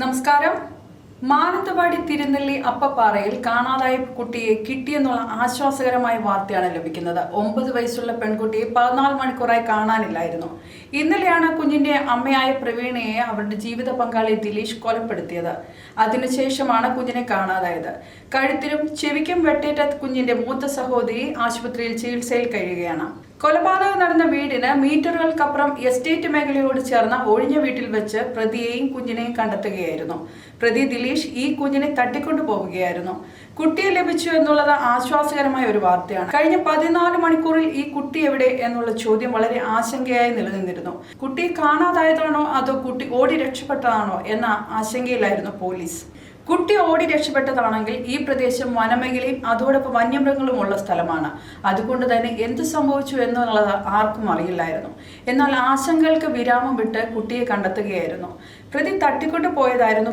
നമസ്കാരം. മാനന്തവാടി തിരുനെല്ലി അപ്പപ്പാറയിൽ കാണാതായ കുട്ടിയെ കിട്ടിയെന്നുള്ള ആശ്വാസകരമായ വാർത്തയാണ് ലഭിക്കുന്നത്. 9 വയസ്സുള്ള പെൺകുട്ടിയെ 14 മണിക്കൂറായി കാണാനില്ലായിരുന്നു. ഇന്നലെയാണ് കുഞ്ഞിന്റെ അമ്മയായ പ്രവീണയെ അവരുടെ ജീവിത പങ്കാളി ദിലീഷ് കൊലപ്പെടുത്തിയത്. അതിനുശേഷമാണ് കുഞ്ഞിനെ കാണാതായത്. കഴുത്തിലും ചെവിക്കും വെട്ടേറ്റ കുഞ്ഞിന്റെ മൂത്ത സഹോദരി ആശുപത്രിയിൽ ചികിത്സയിൽ കഴിയുകയാണ്. കൊലപാതകം നടന്ന വീടിന് മീറ്ററുകൾക്കപ്പുറം എസ്റ്റേറ്റ് മേഖലയോട് ചേർന്ന ഒഴിഞ്ഞ വീട്ടിൽ വെച്ച് പ്രതിയെയും കുഞ്ഞിനെയും കണ്ടെത്തുകയായിരുന്നു. പ്രതി ദിലീഷ് ഈ കുഞ്ഞിനെ തട്ടിക്കൊണ്ടു പോവുകയായിരുന്നു. കുട്ടിയെ ലഭിച്ചു എന്നുള്ളത് ആശ്വാസകരമായ ഒരു വാർത്തയാണ്. കഴിഞ്ഞ 14 മണിക്കൂറിൽ ഈ കുട്ടി എവിടെ എന്നുള്ള ചോദ്യം വളരെ ആശങ്കയായി നിലനിന്നിരുന്നു. കുട്ടിയെ കാണാതായതാണോ അതോ കുട്ടി ഓടി രക്ഷപ്പെട്ടതാണോ എന്ന ആശങ്കയിലായിരുന്നു പോലീസ്. കുട്ടി ഓടി രക്ഷപ്പെട്ടതാണെങ്കിൽ ഈ പ്രദേശം വനമേഖലയും അതോടൊപ്പം വന്യമൃഗങ്ങളും ഉള്ള സ്ഥലമാണ്. അതുകൊണ്ട് തന്നെ എന്ത് സംഭവിച്ചു എന്നുള്ളത് ആർക്കും അറിയില്ലായിരുന്നു. എന്നാൽ ആശങ്കകൾക്ക് വിരാമം വിട്ട് കുട്ടിയെ കണ്ടെത്തുകയായിരുന്നു. പ്രതി തട്ടിക്കൊണ്ടു പോയതായിരുന്നു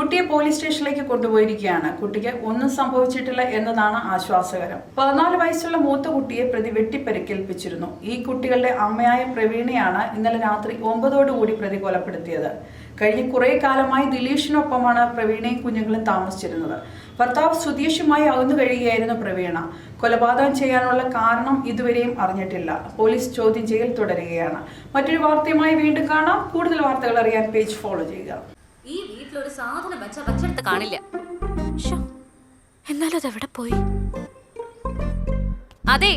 കുട്ടിയെ പോലീസ് സ്റ്റേഷനിലേക്ക് കൊണ്ടുപോയിരിക്കുകയാണ്. കുട്ടിക്ക് ഒന്നും സംഭവിച്ചിട്ടില്ല എന്നതാണ് ആശ്വാസകരം. 14 വയസ്സുള്ള മൂത്ത കുട്ടിയെ പ്രതി വെട്ടിപ്പരിക്കേൽപ്പിച്ചിരുന്നു. ഈ കുട്ടികളുടെ അമ്മയായ പ്രവീണയാണ് ഇന്നലെ രാത്രി 9 പ്രതി കൊലപ്പെടുത്തിയത്. കഴിഞ്ഞ കുറെ കാലമായി ദിലീഷിനൊപ്പമാണ് പ്രവീണയും കുഞ്ഞുങ്ങളും താമസിച്ചിരുന്നത്. ഭർത്താവ് സുധീഷുമായി അകന്നു കഴിയുകയായിരുന്നു പ്രവീണ. കൊലപാതകം ചെയ്യാനുള്ള കാരണം ഇതുവരെയും അറിഞ്ഞിട്ടില്ല. പോലീസ് ചോദ്യം ചെയ്യൽ തുടരുകയാണ്. മറ്റൊരു വാർത്തയുമായി വീണ്ടും കാണാം. കൂടുതൽ വാർത്തകൾ അറിയാൻ പേജ് ഫോളോ ചെയ്യുക. ഈ വീട്ടിലൊരു സാധനം വച്ചെടുത്ത് കാണില്ല. എന്നാലും അതെവിടെ പോയി? അതെ,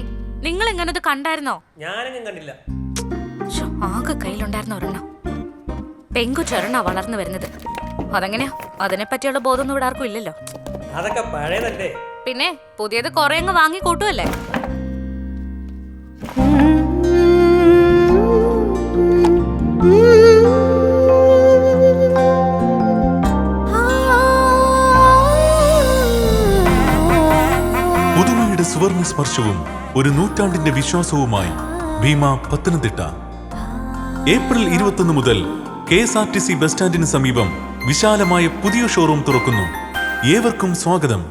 നിങ്ങൾ എങ്ങനെ കണ്ടായിരുന്നോ? ഞാനെങ്ങും കണ്ടില്ല. ആകെ കയ്യിലുണ്ടായിരുന്ന ഒരെണ്ണം. പെങ്കുചെറണ വളർന്നു വരുന്നത്. അതെങ്ങനെയാ? അതിനെ പറ്റിയുള്ള ബോധമൊന്നും ഇവിടെ ആർക്കും ഇല്ലല്ലോ. അതൊക്കെ പഴയതല്ലേ. പിന്നെ പുതിയത് കുറെ അങ്ങ് വാങ്ങി കൂട്ടുമല്ലേ. പുതുമയുടെ സുവർണ സ്പർശവും ഒരു നൂറ്റാണ്ടിന്റെ വിശ്വാസവുമായി ഭീമ പത്തനംതിട്ട. ഏപ്രിൽ 21 മുതൽ KSRTC ബസ് സ്റ്റാൻഡിന് സമീപം വിശാലമായ പുതിയ ഷോറൂം തുറക്കുന്നു. ഏവർക്കും സ്വാഗതം.